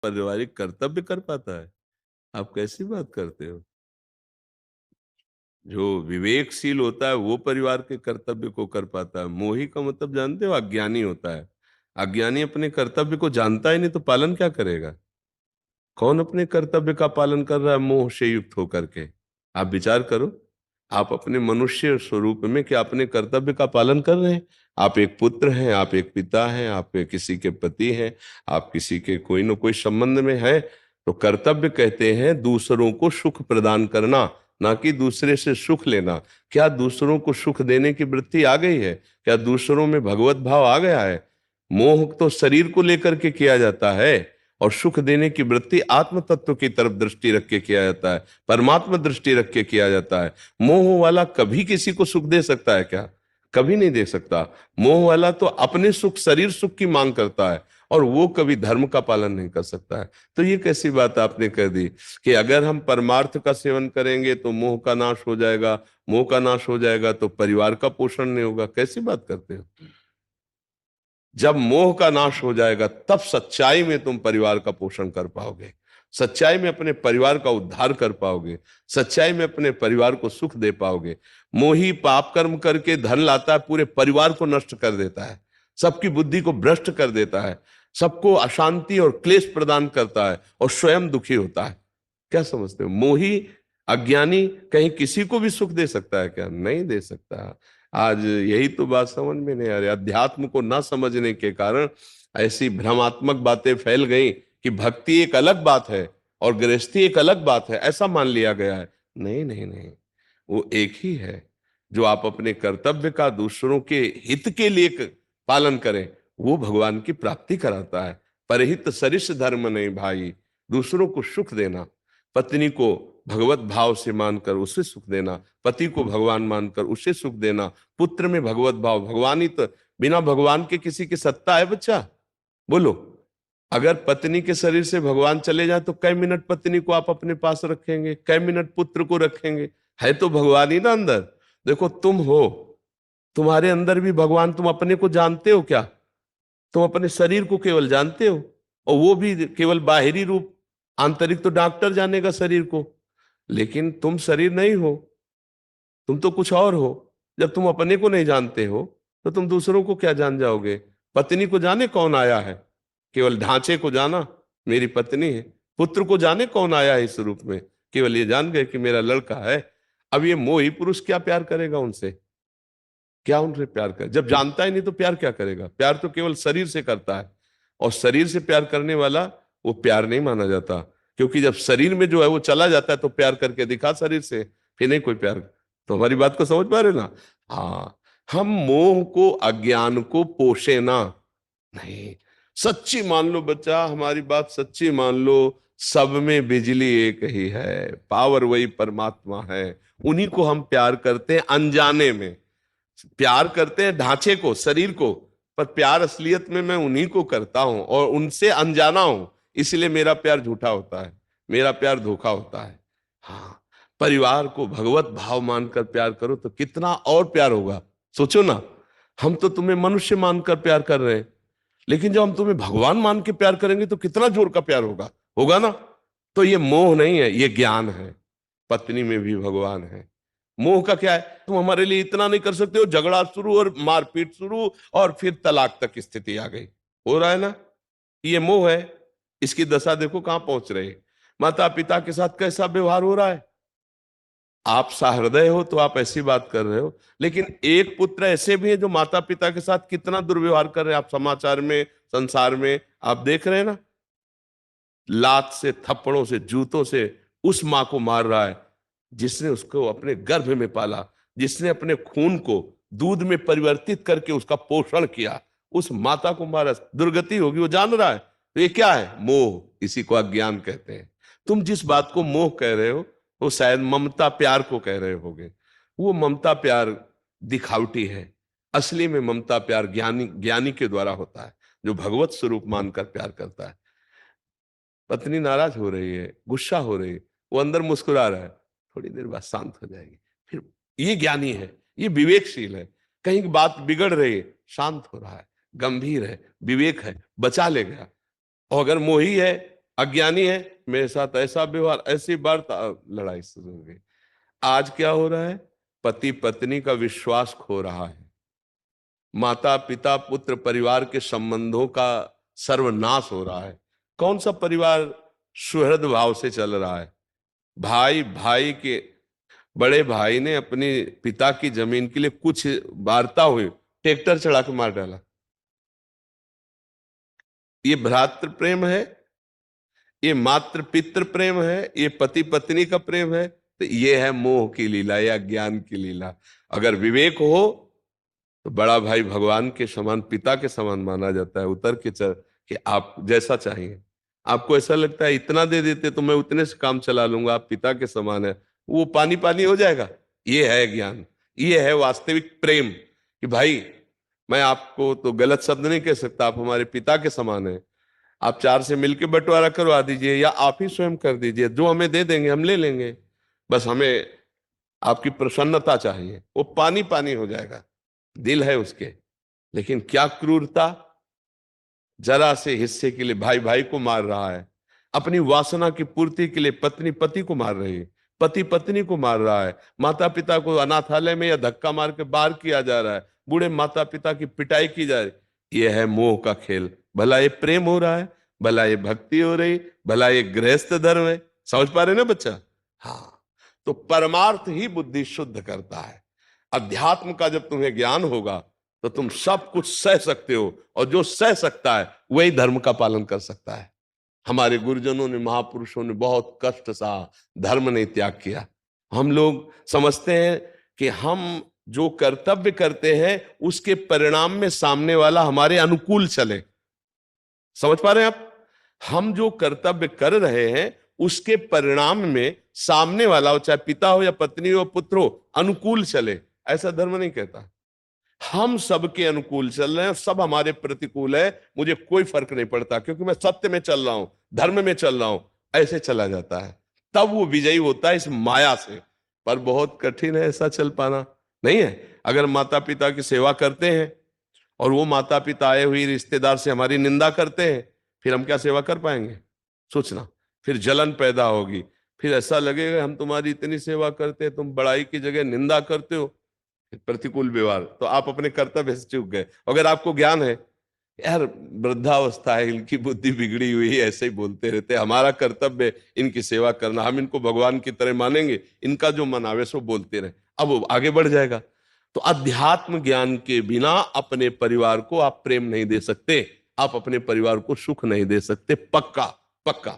पारिवारिक कर्तव्य कर पाता है? आप कैसी बात करते हो? जो विवेकशील होता है वो परिवार के कर्तव्य को कर पाता है। मोही का मतलब जानते हो? अज्ञानी होता है। अज्ञानी अपने कर्तव्य को जानता ही नहीं तो पालन क्या करेगा? कौन अपने कर्तव्य का पालन कर रहा है मोह से युक्त होकर के? आप विचार करो। आप अपने मनुष्य स्वरूप में क्या अपने कर्तव्य का पालन कर रहे हैं? आप एक पुत्र हैं, आप एक पिता हैं, आप किसी के पति हैं, आप किसी के कोई न कोई संबंध में हैं। तो कर्तव्य कहते हैं दूसरों को सुख प्रदान करना, ना कि दूसरे से सुख लेना। क्या दूसरों को सुख देने की वृत्ति आ गई है? क्या दूसरों में भगवत भाव आ गया है? मोह तो शरीर को लेकर के किया जाता है, और सुख देने की वृत्ति आत्म तत्व की तरफ दृष्टि रख के किया जाता है, परमात्मा दृष्टि रख के किया जाता है। मोह वाला कभी किसी को सुख दे सकता है क्या? कभी नहीं दे सकता। मोह वाला तो अपने सुख, शरीर सुख की मांग करता है, और वो कभी धर्म का पालन नहीं कर सकता है। तो ये कैसी बात आपने कह दी कि अगर हम परमार्थ का सेवन करेंगे तो मोह का नाश हो जाएगा, मोह का नाश हो जाएगा तो परिवार का पोषण नहीं होगा? कैसी बात करते हो? जब मोह का नाश हो जाएगा तब सच्चाई में तुम परिवार का पोषण कर पाओगे, सच्चाई में अपने परिवार का उद्धार कर पाओगे, सच्चाई में अपने परिवार को सुख दे पाओगे। मोही पाप कर्म करके धन लाता है, पूरे परिवार को नष्ट कर देता है, सबकी बुद्धि को भ्रष्ट कर देता है, सबको अशांति और क्लेश प्रदान करता है, और स्वयं दुखी होता है। क्या समझते हो? मोही अज्ञानी कहीं किसी को भी सुख दे सकता है क्या? नहीं दे सकता। आज यही तो बात समझ में नहीं आ रही। अध्यात्म को ना समझने के कारण ऐसी भ्रमात्मक बातें फैल गई कि भक्ति एक अलग बात है और गृहस्थी एक अलग बात है, ऐसा मान लिया गया है। नहीं नहीं नहीं, वो एक ही है। जो आप अपने कर्तव्य का दूसरों के हित के लिए पालन करें, वो भगवान की प्राप्ति कराता है। परहित सरिस धर्म नहीं भाई, दूसरों को सुख देना, पत्नी को भगवत भाव से मानकर उसे सुख देना, पति को भगवान मानकर उसे सुख देना, पुत्र में भगवत भाव। भगवान ही तो, बिना भगवान के किसी की सत्ता है बच्चा? बोलो। अगर पत्नी के शरीर से भगवान चले जाए तो कई मिनट पत्नी को आप अपने पास रखेंगे, कई मिनट पुत्र को रखेंगे? है तो भगवान ही ना अंदर। देखो तुम हो, तुम्हारे अंदर भी भगवान। तुम अपने को जानते हो क्या? तुम अपने शरीर को केवल जानते हो, और वो भी केवल बाहरी रूप। आंतरिक तो डॉक्टर जानेगा शरीर को, लेकिन तुम शरीर नहीं हो, तुम तो कुछ और हो। जब तुम अपने को नहीं जानते हो तो तुम दूसरों को क्या जान जाओगे? पत्नी को जाने कौन आया है, केवल ढांचे को जाना मेरी पत्नी है। पुत्र को जाने कौन आया है इस रूप में, केवल ये जान गए कि मेरा लड़का है। अब ये मोही पुरुष क्या प्यार करेगा उनसे? क्या उनसे प्यार करे? जब जानता ही नहीं तो प्यार क्या करेगा? प्यार तो केवल शरीर से करता है, और शरीर से प्यार करने वाला वो प्यार नहीं माना जाता। क्योंकि जब शरीर में जो है वो चला जाता है तो प्यार करके दिखा शरीर से, फिर नहीं कोई प्यार। तो हमारी बात को समझ पा रहे ना? हाँ, हम मोह को, अज्ञान को पोषे ना। नहीं, सच्ची मान लो बच्चा, हमारी बात सच्ची मान लो। सब में बिजली एक ही है, पावर वही परमात्मा है। उन्हीं को हम प्यार करते हैं अनजाने में। प्यार करते हैं ढांचे को, शरीर को, पर प्यार असलियत में मैं उन्हीं को करता हूं और उनसे अनजाना हूं। इसलिए मेरा प्यार झूठा होता है, मेरा प्यार धोखा होता है। हाँ, परिवार को भगवत भाव मानकर प्यार करो तो कितना और प्यार होगा। सोचो ना, हम तो तुम्हें मनुष्य मानकर प्यार कर रहे हैं, लेकिन जब हम तुम्हें भगवान मान के प्यार करेंगे तो कितना जोर का प्यार होगा, होगा ना? तो ये मोह नहीं है, ये ज्ञान है। पत्नी में भी भगवान है। मोह का क्या है? तुम हमारे लिए इतना नहीं कर सकते हो, झगड़ा शुरू और मारपीट शुरू, और फिर तलाक तक स्थिति आ गई। हो रहा है ना? ये मोह है। इसकी दशा देखो कहां पहुंच रही है। माता पिता के साथ कैसा व्यवहार हो रहा है। आप सहृदय हो तो आप ऐसी बात कर रहे हो, लेकिन एक पुत्र ऐसे भी है जो माता पिता के साथ कितना दुर्व्यवहार कर रहे हैं। आप समाचार में, संसार में आप देख रहे हैं ना। लात से, थप्पड़ों से, जूतों से उस मां को मार रहा है जिसने उसको अपने गर्भ में पाला, जिसने अपने खून को दूध में परिवर्तित करके उसका पोषण किया। उस माता को मारा, दुर्गति होगी, वो जान रहा है। तो ये क्या है? मोह। इसी को अज्ञान कहते हैं। तुम जिस बात को मोह कह रहे हो वो शायद ममता प्यार को कह रहे होगे। वो ममता प्यार दिखावटी है। असली में ममता प्यार ज्ञानी ज्ञानी के द्वारा होता है, जो भगवत स्वरूप मानकर प्यार करता है। पत्नी नाराज हो रही है, गुस्सा हो रही है, वो अंदर मुस्कुरा रहा है, थोड़ी देर बाद शांत हो जाएगी। फिर ये ज्ञानी है, ये विवेकशील है। कहीं की बात बिगड़ रही है, शांत हो रहा है, गंभीर है, विवेक है, बचा लेगा। और अगर मोही है अज्ञानी है, मेरे साथ ऐसा व्यवहार, ऐसी वार्ता, लड़ाई शुरू हो गई। आज क्या हो रहा है? पति पत्नी का विश्वास खो रहा है, माता पिता पुत्र परिवार के संबंधों का सर्वनाश हो रहा है। कौन सा परिवार सुहृद भाव से चल रहा है? भाई भाई के, बड़े भाई ने अपने पिता की जमीन के लिए कुछ वार्ता हुई, ट्रैक्टर चढ़ा के मार डाला। ये भ्रातृ प्रेम है? ये मातृ पितृ प्रेम है? ये पति पत्नी का प्रेम है? तो ये है मोह की लीला या ज्ञान की लीला। अगर विवेक हो तो बड़ा भाई भगवान के समान, पिता के समान माना जाता है। उतर के चल कि आप जैसा चाहिए, आपको ऐसा लगता है इतना दे देते तो मैं उतने से काम चला लूंगा, आप पिता के समान है, वो पानी पानी हो जाएगा। ये है ज्ञान, ये है वास्तविक प्रेम कि भाई मैं आपको तो गलत शब्द नहीं कह सकता, आप हमारे पिता के समान है। आप चार से मिलकर बंटवारा करवा दीजिए या आप ही स्वयं कर दीजिए, जो हमें दे देंगे हम ले लेंगे, बस हमें आपकी प्रसन्नता चाहिए। वो पानी पानी हो जाएगा। दिल है उसके, लेकिन क्या क्रूरता! जरा से हिस्से के लिए भाई भाई को मार रहा है, अपनी वासना की पूर्ति के लिए पत्नी पति को मार रही है, पति पत्नी को मार रहा है, माता पिता को अनाथालय में या धक्का मार के बाहर किया जा रहा है, बूढ़े माता पिता की पिटाई की जा रही। यह है मोह का खेल। भला ये प्रेम हो रहा है, भला ये भक्ति हो रही, भला ये गृहस्थ धर्म है? समझ पा रहे ना बच्चा? हाँ। तो परमार्थ ही बुद्धि शुद्ध करता है। अध्यात्म का जब तुम्हें ज्ञान होगा तो तुम सब कुछ सह सकते हो, और जो सह सकता है वही धर्म का पालन कर सकता है। हमारे गुरुजनों ने, महापुरुषों ने बहुत कष्ट सहा, धर्म ने त्याग किया। हम लोग समझते हैं कि हम जो कर्तव्य करते हैं उसके परिणाम में सामने वाला हमारे अनुकूल चले। समझ पा रहे हैं आप? हम जो कर्तव्य कर रहे हैं उसके परिणाम में सामने वाला हो, चाहे पिता हो या पत्नी हो पुत्र हो, अनुकूल चले, ऐसा धर्म नहीं कहता। हम सबके अनुकूल चल रहे हैं, सब हमारे प्रतिकूल है, मुझे कोई फर्क नहीं पड़ता क्योंकि मैं सत्य में चल रहा हूं, धर्म में चल रहा हूं, ऐसे चला जाता है। तब वो विजयी होता है इस माया से। पर बहुत कठिन है ऐसा चल पाना, नहीं है? अगर माता पिता की सेवा करते हैं और वो माता पिता आए हुए रिश्तेदार से हमारी निंदा करते हैं, फिर हम क्या सेवा कर पाएंगे? सोचना। फिर जलन पैदा होगी, फिर ऐसा लगेगा हम तुम्हारी इतनी सेवा करते हैं, तुम बड़ाई की जगह निंदा करते हो, प्रतिकूल व्यवहार, तो आप अपने कर्तव्य से चूक गए। अगर आपको ज्ञान है, यार वृद्धावस्था है, इनकी बुद्धि बिगड़ी हुई है, ऐसे ही बोलते रहते, हमारा कर्तव्य इनकी सेवा करना, हम इनको भगवान की तरह मानेंगे, इनका जो मन आवे सो बोलते रहे, अब वो आगे बढ़ जाएगा। तो अध्यात्म ज्ञान के बिना अपने परिवार को आप प्रेम नहीं दे सकते, आप अपने परिवार को सुख नहीं दे सकते, पक्का पक्का।